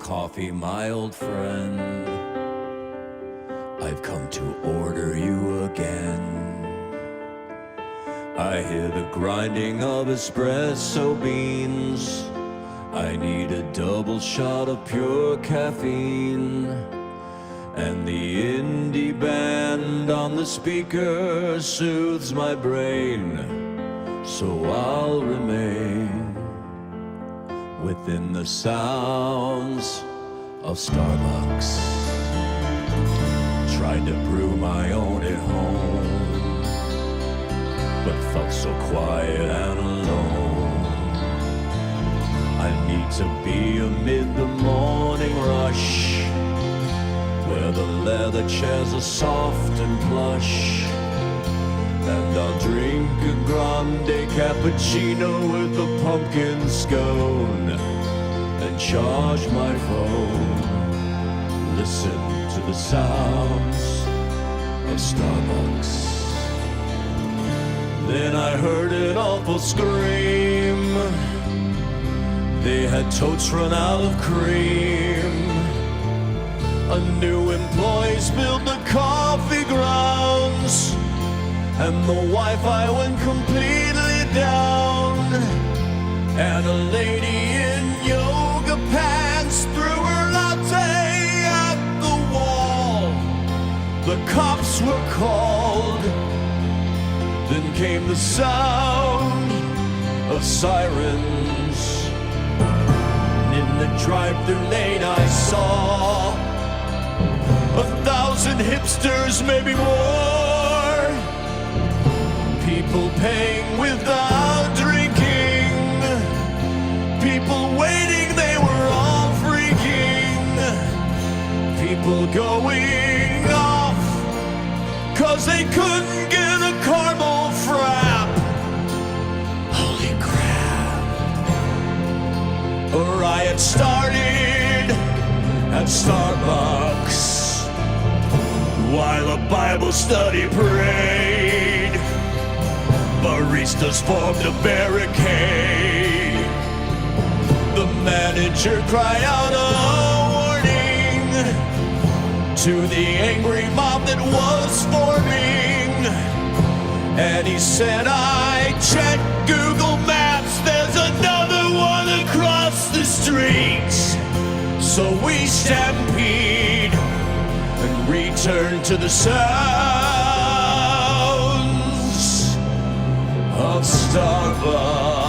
coffee, my old friend. I've come to order you again. I hear the grinding of espresso beans. I need a double shot of pure caffeine. And the indie band on the speaker soothes my brain. So I'll remain within the sounds of Starbucks. Tried to brew my own at home, but felt so quiet and alone. I need to be amid the morning rush, where the leather chairs are soft and plush. And I'll drink a grande cappuccino with a pumpkin scone and charge my phone. Listen to the sounds of Starbucks. Then I heard an awful scream. They had totes run out of cream. A new employee spilled the coffee grounds, and the Wi-Fi went completely down. And a lady in yoga pants threw her latte at the wall. The cops were called. Then came the sound of sirens. In the drive-thru lane I saw 1,000 hipsters, maybe more. People paying without drinking. People waiting, they were all freaking. People going off 'cause they couldn't get a caramel frap. Holy crap. A riot started at Starbucks while a Bible study prayed. Baristas formed a barricade. The manager cried out a warning to the angry mob that was forming. And he said, I checked Google Maps, there's another one across the street. So we stampede and return to the sounds of Starbucks.